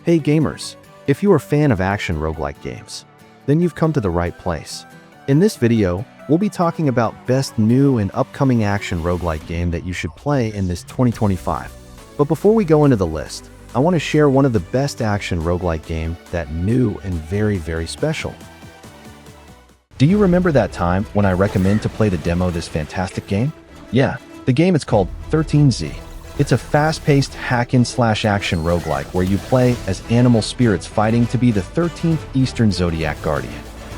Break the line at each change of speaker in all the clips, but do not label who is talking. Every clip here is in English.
Hey gamers, if you are a fan of action roguelike games, then you've come to the right place. In this video, we'll be talking about best new and upcoming action roguelike game that you should play in this 2025. But before we go into the list, I want to share one of the best action roguelike game that new and very special. Do you remember that time when I recommend to play the demo this fantastic game? Yeah, the game is called 13Z. It's a fast-paced hack-and-slash-action roguelike where you play as animal spirits fighting to be the 13th Eastern Zodiac Guardian.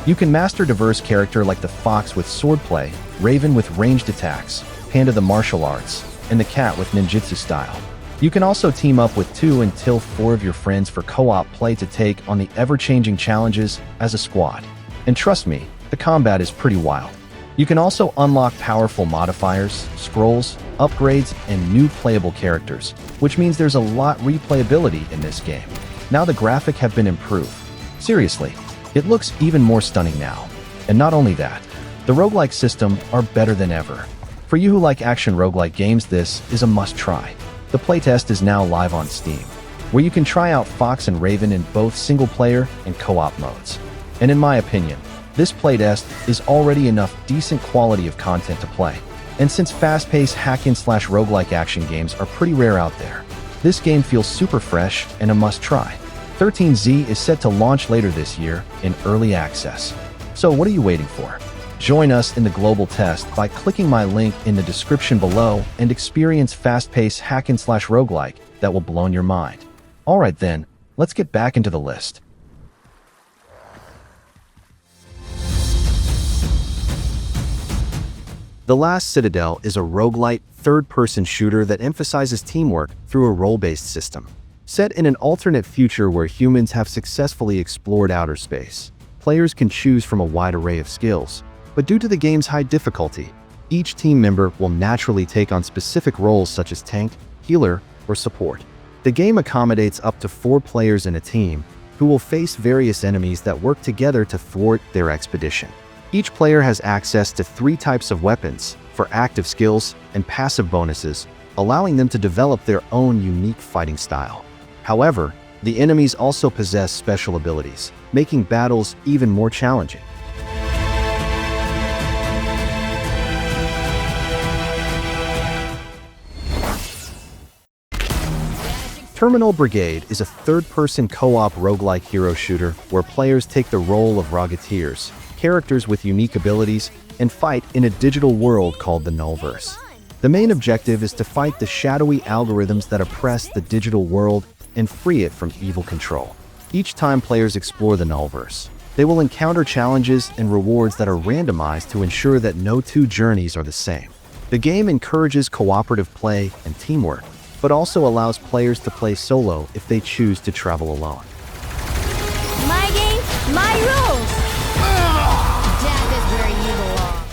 You can master diverse characters like the fox with swordplay, raven with ranged attacks, panda the martial arts, and the cat with ninjutsu style. You can also team up with 2 until 4 of your friends for co-op play to take on the ever-changing challenges as a squad. And trust me, the combat is pretty wild. You can also unlock powerful modifiers, scrolls, upgrades, and new playable characters, which means there's a lot replayability in this game. Now the graphics have been improved. Seriously, it looks even more stunning now. And not only that, the roguelike system are better than ever. For you who like action roguelike games, this is a must-try. The playtest is now live on Steam, where you can try out Fox and Raven in both single-player and co-op modes. And in my opinion, this playtest is already enough decent quality of content to play. And since fast-paced hack-and-slash roguelike action games are pretty rare out there, this game feels super fresh and a must-try. 13Z is set to launch later this year in early access. So what are you waiting for? Join us in the global test by clicking my link in the description below and experience fast-paced hack-and-slash roguelike that will blow your mind. Alright then, let's get back into the list. The Last Citadel is a roguelite, third-person shooter that emphasizes teamwork through a role-based system. Set in an alternate future where humans have successfully explored outer space, players can choose from a wide array of skills. But due to the game's high difficulty, each team member will naturally take on specific roles such as tank, healer, or support. The game accommodates up to 4 players in a team who will face various enemies that work together to thwart their expedition. Each player has access to 3 types of weapons for active skills and passive bonuses, allowing them to develop their own unique fighting style. However, the enemies also possess special abilities, making battles even more challenging. Terminull Brigade is a third-person co-op roguelike hero shooter where players take the role of Rocketeers, characters with unique abilities, and fight in a digital world called the Nullverse. The main objective is to fight the shadowy algorithms that oppress the digital world and free it from evil control. Each time players explore the Nullverse, they will encounter challenges and rewards that are randomized to ensure that no 2 journeys are the same. The game encourages cooperative play and teamwork, but also allows players to play solo if they choose to travel alone.
My game, my rules! Death is where you belong.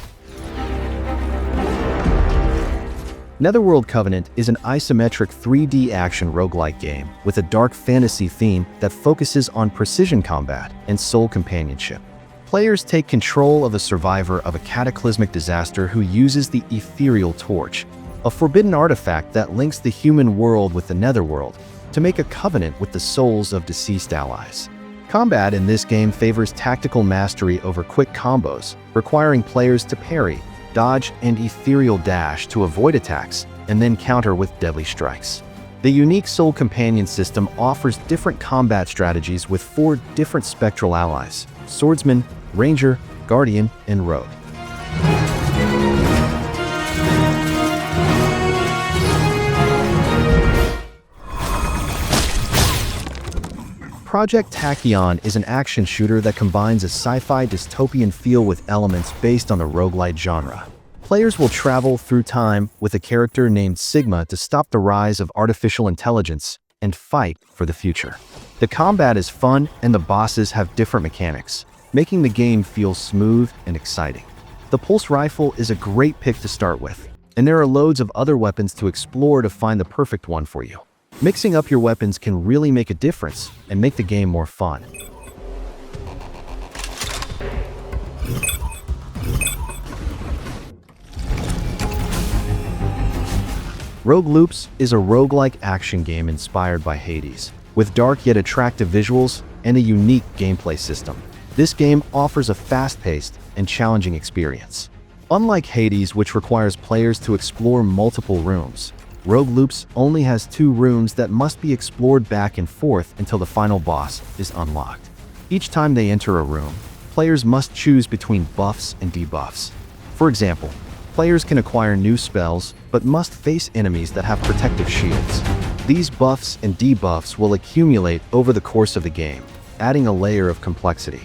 Netherworld Covenant is an isometric 3D action roguelike game with a dark fantasy theme that focuses on precision combat and soul companionship. Players take control of a survivor of a cataclysmic disaster who uses the Ethereal Torch, a forbidden artifact that links the human world with the Netherworld, to make a covenant with the souls of deceased allies. Combat in this game favors tactical mastery over quick combos, requiring players to parry, dodge, and ethereal dash to avoid attacks, and then counter with deadly strikes. The unique Soul Companion system offers different combat strategies with 4 different spectral allies: Swordsman, Ranger, Guardian, and Rogue. Project TACHYON is an action shooter that combines a sci-fi dystopian feel with elements based on the roguelite genre. Players will travel through time with a character named Sigma to stop the rise of artificial intelligence and fight for the future. The combat is fun and the bosses have different mechanics, making the game feel smooth and exciting. The pulse rifle is a great pick to start with, and there are loads of other weapons to explore to find the perfect one for you. Mixing up your weapons can really make a difference and make the game more fun. Rogue Loops is a roguelike action game inspired by Hades. With dark yet attractive visuals and a unique gameplay system, this game offers a fast-paced and challenging experience. Unlike Hades, which requires players to explore multiple rooms, Rogue Loops only has 2 rooms that must be explored back and forth until the final boss is unlocked. Each time they enter a room, players must choose between buffs and debuffs. For example, players can acquire new spells, but must face enemies that have protective shields. These buffs and debuffs will accumulate over the course of the game, adding a layer of complexity.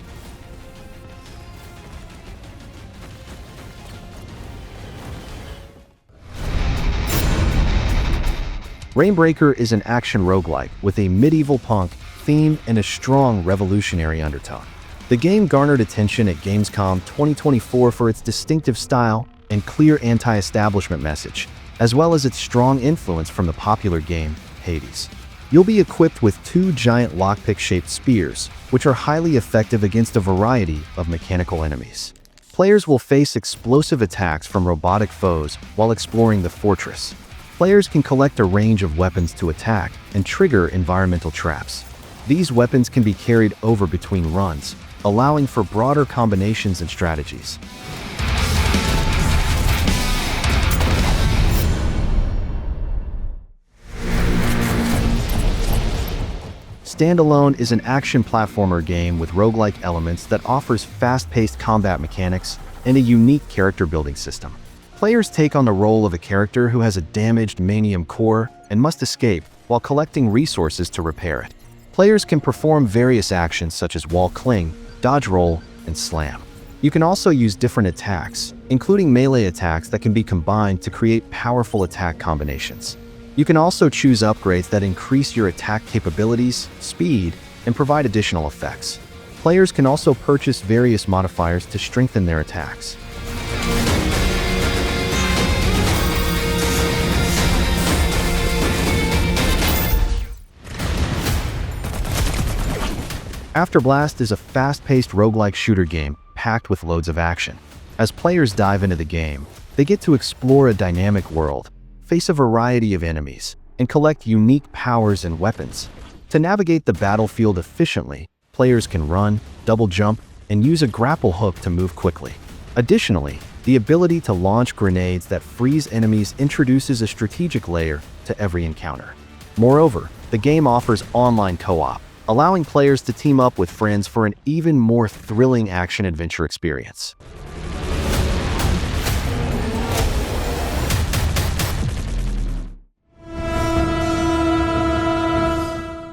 Reignbreaker is an action roguelike with a medieval punk theme and a strong revolutionary undertone. The game garnered attention at Gamescom 2024 for its distinctive style and clear anti-establishment message, as well as its strong influence from the popular game Hades. You'll be equipped with 2 giant lockpick-shaped spears, which are highly effective against a variety of mechanical enemies. Players will face explosive attacks from robotic foes while exploring the fortress. Players can collect a range of weapons to attack and trigger environmental traps. These weapons can be carried over between runs, allowing for broader combinations and strategies. Standalone is an action platformer game with roguelike elements that offers fast-paced combat mechanics and a unique character building system. Players take on the role of a character who has a damaged manium core and must escape while collecting resources to repair it. Players can perform various actions such as wall cling, dodge roll, and slam. You can also use different attacks, including melee attacks that can be combined to create powerful attack combinations. You can also choose upgrades that increase your attack capabilities, speed, and provide additional effects. Players can also purchase various modifiers to strengthen their attacks. AFTERBLAST is a fast-paced roguelike shooter game packed with loads of action. As players dive into the game, they get to explore a dynamic world, face a variety of enemies, and collect unique powers and weapons. To navigate the battlefield efficiently, players can run, double jump, and use a grapple hook to move quickly. Additionally, the ability to launch grenades that freeze enemies introduces a strategic layer to every encounter. Moreover, the game offers online co-op, allowing players to team up with friends for an even more thrilling action-adventure experience.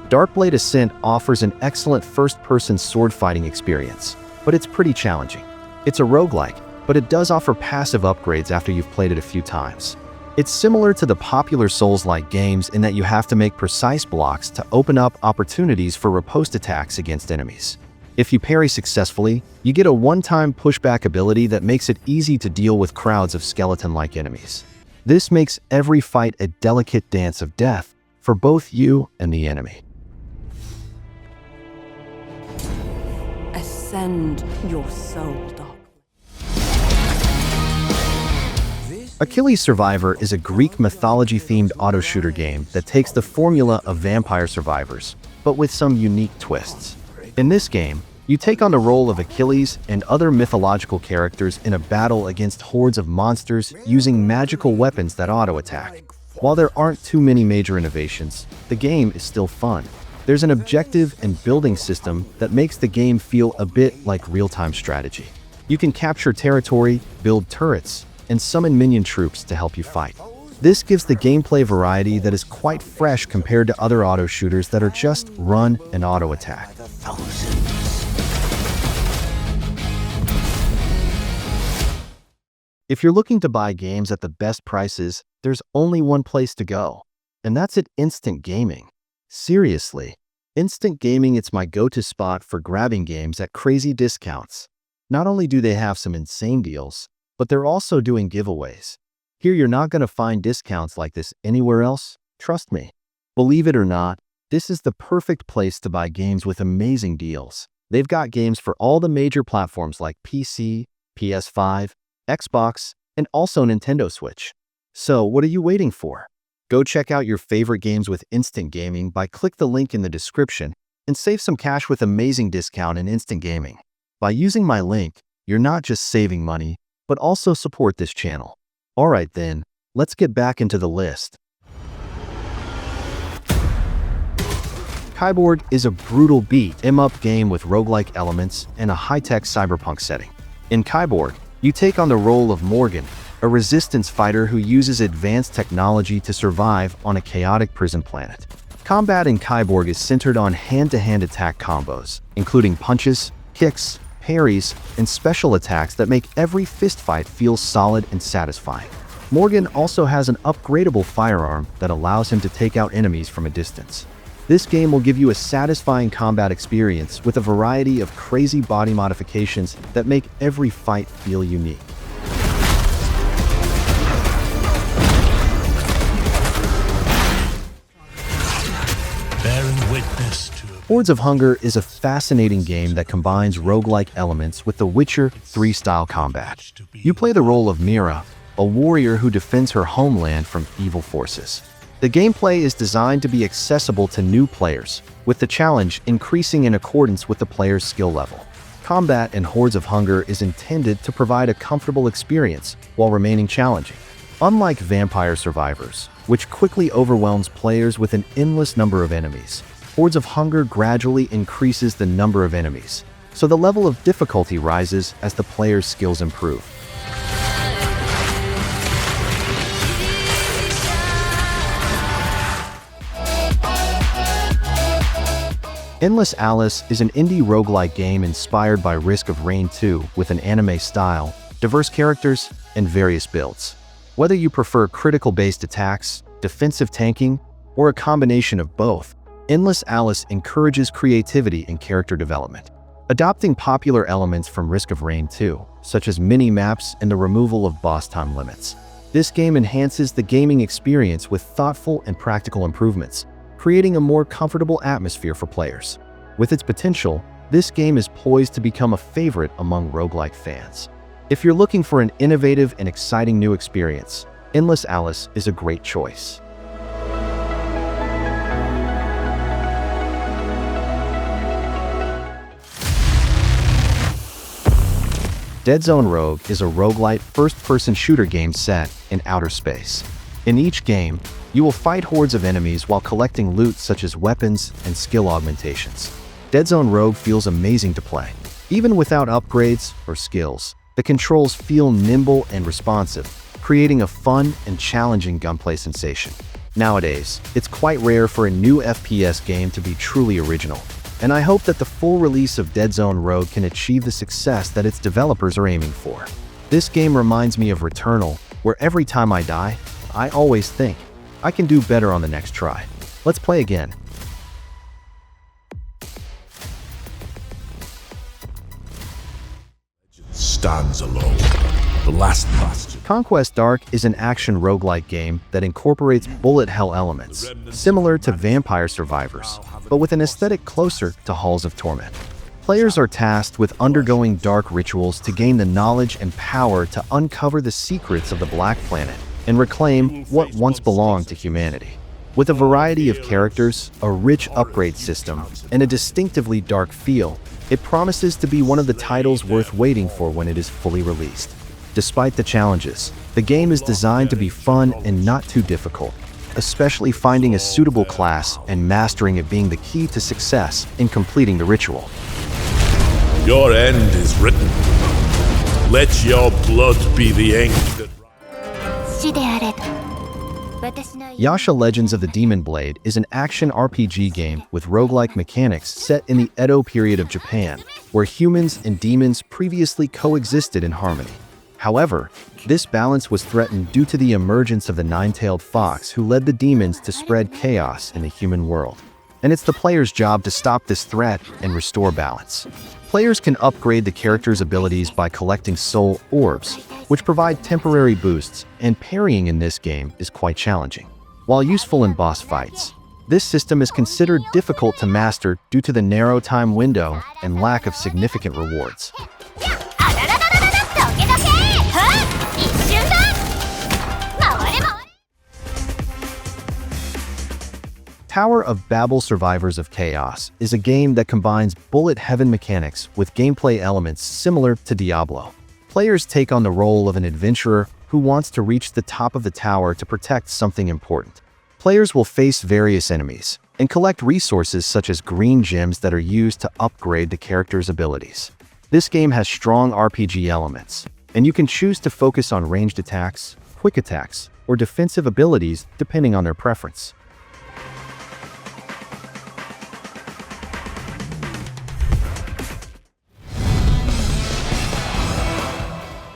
Darkblade Ascent offers an excellent first-person sword-fighting experience, but it's pretty challenging. It's a roguelike, but it does offer passive upgrades after you've played it a few times. It's similar to the popular Souls-like games in that you have to make precise blocks to open up opportunities for riposte attacks against enemies. If you parry successfully, you get a one-time pushback ability that makes it easy to deal with crowds of skeleton-like enemies. This makes every fight a delicate dance of death for both you and the enemy.
Ascend your soul, Dark.
Achilles Survivor is a Greek mythology-themed auto-shooter game that takes the formula of Vampire Survivors, but with some unique twists. In this game, you take on the role of Achilles and other mythological characters in a battle against hordes of monsters using magical weapons that auto-attack. While there aren't too many major innovations, the game is still fun. There's an objective and building system that makes the game feel a bit like real-time strategy. You can capture territory, build turrets, and summon minion troops to help you fight. This gives the gameplay variety that is quite fresh compared to other auto shooters that are just run and auto attack. If you're looking to buy games at the best prices, there's only one place to go, and that's at Instant Gaming. Seriously, Instant Gaming is my go-to spot for grabbing games at crazy discounts. Not only do they have some insane deals, but they're also doing giveaways. Here you're not going to find discounts like this anywhere else, trust me. Believe it or not, this is the perfect place to buy games with amazing deals. They've got games for all the major platforms like PC, PS5, Xbox, and also Nintendo Switch. So what are you waiting for? Go check out your favorite games with Instant Gaming by click the link in the description and save some cash with amazing discount in Instant Gaming. By using my link, you're not just saving money, but also support this channel. Alright then, let's get back into the list. KIBORG is a brutal beat-em-up game with roguelike elements and a high-tech cyberpunk setting. In KIBORG, you take on the role of Morgan, a resistance fighter who uses advanced technology to survive on a chaotic prison planet. Combat in KIBORG is centered on hand-to-hand attack combos, including punches, kicks, parries, and special attacks that make every fistfight feel solid and satisfying. Morgan also has an upgradable firearm that allows him to take out enemies from a distance. This game will give you a satisfying combat experience with a variety of crazy body modifications that make every fight feel unique.
Bearing witness to
Hordes of Hunger is a fascinating game that combines roguelike elements with the Witcher 3 style combat. You play the role of Mira, a warrior who defends her homeland from evil forces. The gameplay is designed to be accessible to new players, with the challenge increasing in accordance with the player's skill level. Combat in Hordes of Hunger is intended to provide a comfortable experience while remaining challenging. Unlike Vampire Survivors, which quickly overwhelms players with an endless number of enemies, Hordes of Hunger gradually increases the number of enemies, so the level of difficulty rises as the player's skills improve. Endless Alice is an indie roguelike game inspired by Risk of Rain 2 with an anime style, diverse characters, and various builds. Whether you prefer critical-based attacks, defensive tanking, or a combination of both, Endless Alice encourages creativity and character development. Adopting popular elements from Risk of Rain 2, such as mini-maps and the removal of boss time limits. This game enhances the gaming experience with thoughtful and practical improvements, creating a more comfortable atmosphere for players. With its potential, this game is poised to become a favorite among roguelike fans. If you're looking for an innovative and exciting new experience, Endless Alice is a great choice. Deadzone Rogue is a roguelite first-person shooter game set in outer space. In each game, you will fight hordes of enemies while collecting loot such as weapons and skill augmentations. Deadzone Rogue feels amazing to play. Even without upgrades or skills, the controls feel nimble and responsive, creating a fun and challenging gunplay sensation. Nowadays, it's quite rare for a new FPS game to be truly original, and I hope that the full release of Deadzone Rogue can achieve the success that its developers are aiming for. This game reminds me of Returnal, where every time I die, I always think, I can do better on the next try. Let's play again.
stands alone. The last bastion.
Conquest Dark is an action roguelike game that incorporates bullet hell elements, similar to Vampire Survivors, but with an aesthetic closer to Halls of Torment. Players are tasked with undergoing dark rituals to gain the knowledge and power to uncover the secrets of the Black Planet and reclaim what once belonged to humanity. With a variety of characters, a rich upgrade system, and a distinctively dark feel, it promises to be one of the titles worth waiting for when it is fully released. Despite the challenges, the game is designed to be fun and not too difficult, especially finding a suitable class and mastering it being the key to success in completing the ritual.
Your end is written. Let your blood be the ink that...
Yasha Legends of the Demon Blade is an action RPG game with roguelike mechanics set in the Edo period of Japan, where humans and demons previously coexisted in harmony. However, this balance was threatened due to the emergence of the nine-tailed fox who led the demons to spread chaos in the human world. And it's the player's job to stop this threat and restore balance. Players can upgrade the character's abilities by collecting soul orbs, which provide temporary boosts, and parrying in this game is quite challenging. While useful in boss fights, this system is considered difficult to master due to the narrow time window and lack of significant rewards. Tower of Babel Survivors of Chaos is a game that combines bullet heaven mechanics with gameplay elements similar to Diablo. Players take on the role of an adventurer who wants to reach the top of the tower to protect something important. Players will face various enemies and collect resources such as green gems that are used to upgrade the character's abilities. This game has strong RPG elements, and you can choose to focus on ranged attacks, quick attacks, or defensive abilities depending on their preference.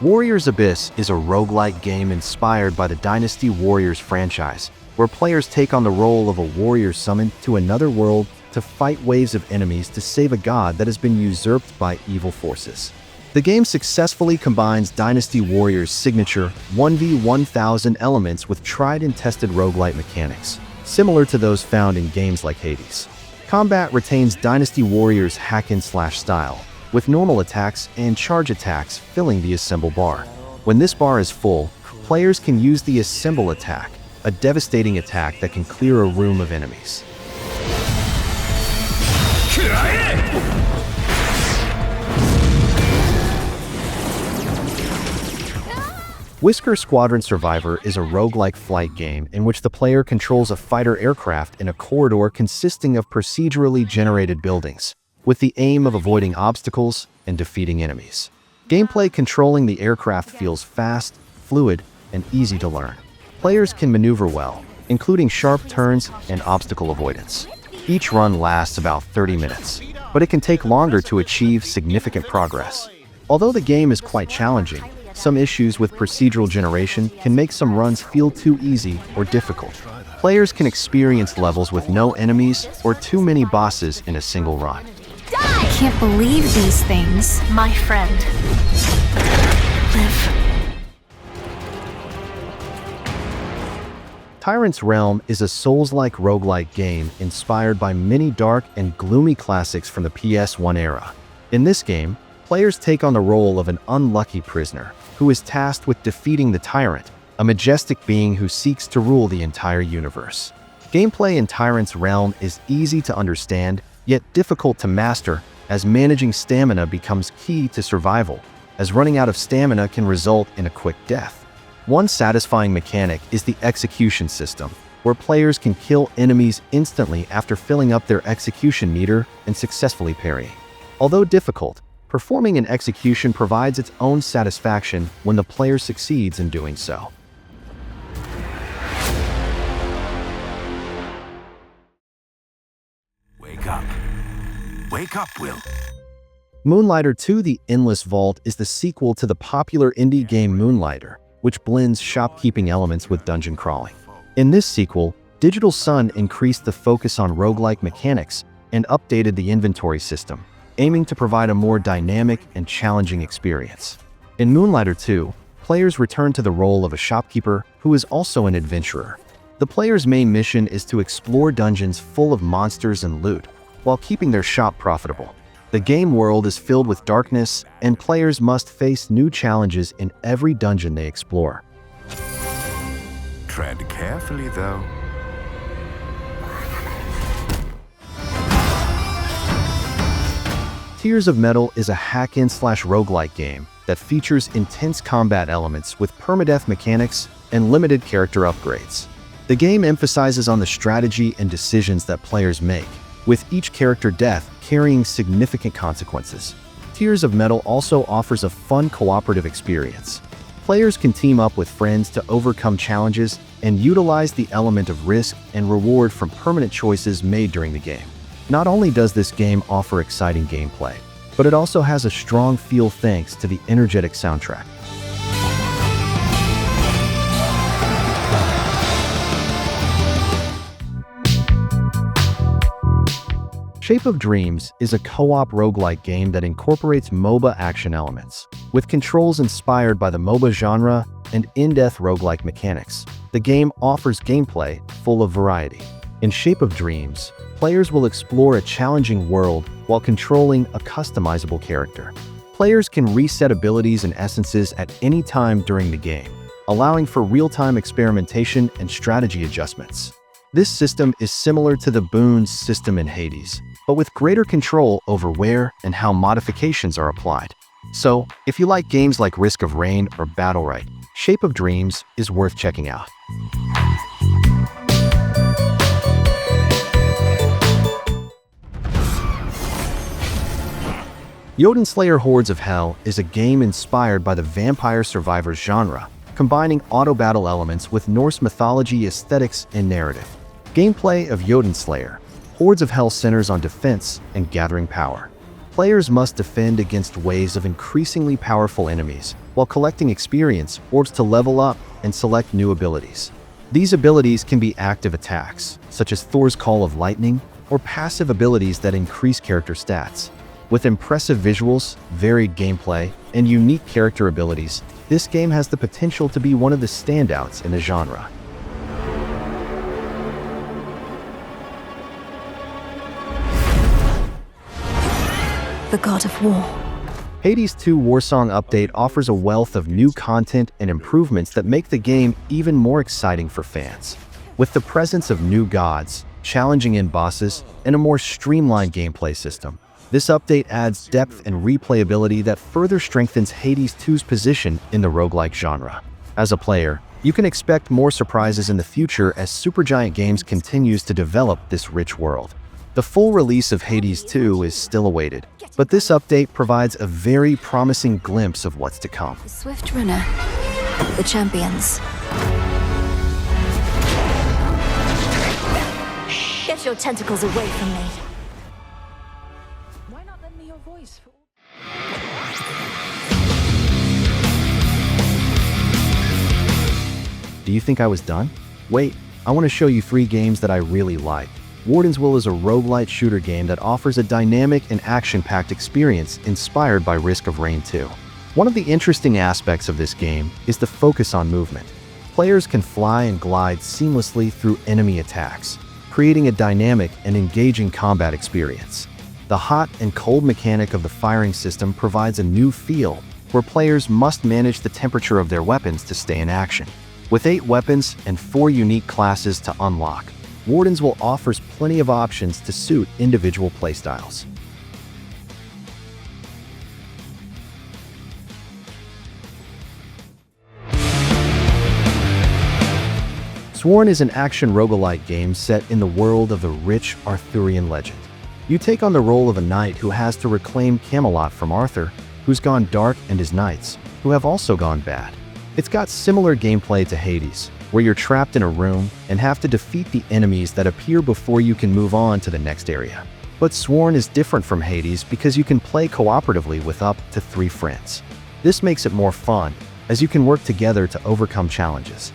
Warriors Abyss is a roguelike game inspired by the Dynasty Warriors franchise, where players take on the role of a warrior summoned to another world to fight waves of enemies to save a god that has been usurped by evil forces. The game successfully combines Dynasty Warriors' signature 1v1000 elements with tried and tested roguelite mechanics, similar to those found in games like Hades. Combat retains Dynasty Warriors' hack-and-slash style, with normal attacks and charge attacks filling the assemble bar. When this bar is full, players can use the assemble attack, a devastating attack that can clear a room of enemies. Whisker Squadron Survivor is a roguelike flight game in which the player controls a fighter aircraft in a corridor consisting of procedurally generated buildings, with the aim of avoiding obstacles and defeating enemies. Gameplay controlling the aircraft feels fast, fluid, and easy to learn. Players can maneuver well, including sharp turns and obstacle avoidance. Each run lasts about 30 minutes, but it can take longer to achieve significant progress. Although the game is quite challenging, some issues with procedural generation can make some runs feel too easy or difficult. Players can experience levels with no enemies or too many bosses in a single run.
Die!
Can't believe these things. My friend. Live.
Tyrant's Realm is a Souls-like roguelike game inspired by many dark and gloomy classics from the PS1 era. In this game, players take on the role of an unlucky prisoner who is tasked with defeating the Tyrant, a majestic being who seeks to rule the entire universe. Gameplay in Tyrant's Realm is easy to understand, yet difficult to master, as managing stamina becomes key to survival, as running out of stamina can result in a quick death. One satisfying mechanic is the execution system, where players can kill enemies instantly after filling up their execution meter and successfully parrying. Although difficult, performing an execution provides its own satisfaction when the player succeeds in doing so.
Wake up. Wake up, Will.
Moonlighter 2: The Endless Vault is the sequel to the popular indie game Moonlighter, which blends shopkeeping elements with dungeon crawling. In this sequel, Digital Sun increased the focus on roguelike mechanics and updated the inventory system, aiming to provide a more dynamic and challenging experience. In Moonlighter 2, players return to the role of a shopkeeper who is also an adventurer. The player's main mission is to explore dungeons full of monsters and loot, while keeping their shop profitable. The game world is filled with darkness, and players must face new challenges in every dungeon they explore.
Tread carefully, though.
Tears of Metal is a hack-and-slash roguelike game that features intense combat elements with permadeath mechanics and limited character upgrades. The game emphasizes on the strategy and decisions that players make, with each character death carrying significant consequences. Tears of Metal also offers a fun cooperative experience. Players can team up with friends to overcome challenges and utilize the element of risk and reward from permanent choices made during the game. Not only does this game offer exciting gameplay, but it also has a strong feel thanks to the energetic soundtrack. Shape of Dreams is a co-op roguelike game that incorporates MOBA action elements, with controls inspired by the MOBA genre and in-depth roguelike mechanics. The game offers gameplay full of variety. In Shape of Dreams, players will explore a challenging world while controlling a customizable character. Players can reset abilities and essences at any time during the game, allowing for real-time experimentation and strategy adjustments. This system is similar to the boons system in Hades, but with greater control over where and how modifications are applied. So, if you like games like Risk of Rain or Battlerite, Shape of Dreams is worth checking out. Jotunnslayer Hordes of Hel is a game inspired by the vampire survivors genre, combining auto-battle elements with Norse mythology, aesthetics, and narrative. Gameplay of Jotunnslayer Hordes of Hel centers on defense and gathering power. Players must defend against waves of increasingly powerful enemies, while collecting experience orbs to level up and select new abilities. These abilities can be active attacks, such as Thor's Call of Lightning, or passive abilities that increase character stats. With impressive visuals, varied gameplay, and unique character abilities, this game has the potential to be one of the standouts in the genre.
The God of War.
Hades 2 Warsong update offers a wealth of new content and improvements that make the game even more exciting for fans. With the presence of new gods, challenging end bosses, and a more streamlined gameplay system, this update adds depth and replayability that further strengthens Hades 2's position in the roguelike genre. As a player, you can expect more surprises in the future as Supergiant Games continues to develop this rich world. The full release of Hades 2 is still awaited, but this update provides a very promising glimpse of what's to come.
The Swift Runner. The champions. Get your tentacles away from me.
Why not lend me your voice for...
Do you think I was done? Wait, I want to show you 3 games that I really like. Warden's Will is a roguelite shooter game that offers a dynamic and action-packed experience inspired by Risk of Rain 2. One of the interesting aspects of this game is the focus on movement. Players can fly and glide seamlessly through enemy attacks, creating a dynamic and engaging combat experience. The hot and cold mechanic of the firing system provides a new feel, where players must manage the temperature of their weapons to stay in action. With 8 weapons and 4 unique classes to unlock, Warden's Will offers plenty of options to suit individual playstyles. Sworn is an action roguelike game set in the world of the rich Arthurian legend. You take on the role of a knight who has to reclaim Camelot from Arthur, who's gone dark, and his knights, who have also gone bad. It's got similar gameplay to Hades, where you're trapped in a room and have to defeat the enemies that appear before you can move on to the next area. But Sworn is different from Hades because you can play cooperatively with up to 3 friends. This makes it more fun, as you can work together to overcome challenges.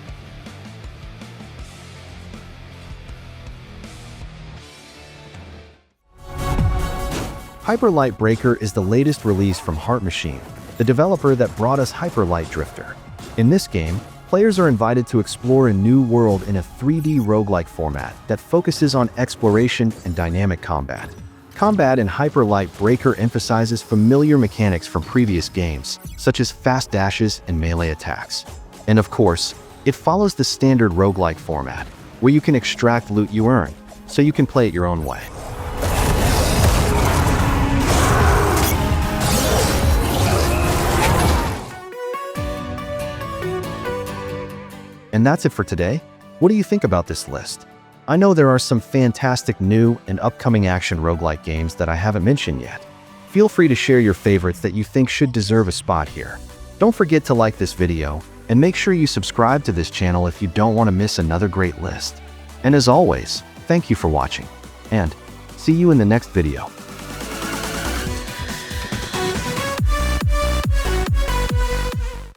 Reignbreaker is the latest release from Heart Machine, the developer that brought us Hyper Light Drifter. In this game, players are invited to explore a new world in a 3D roguelike format that focuses on exploration and dynamic combat. Combat in Hyper Light Breaker emphasizes familiar mechanics from previous games, such as fast dashes and melee attacks. And of course, it follows the standard roguelike format, where you can extract loot you earn, so you can play it your own way. And that's it for today. What do you think about this list? I know there are some fantastic new and upcoming action roguelike games that I haven't mentioned yet. Feel free to share your favorites that you think should deserve a spot here. Don't forget to like this video, and make sure you subscribe to this channel if you don't want to miss another great list. And as always, thank you for watching, and see you in the next video.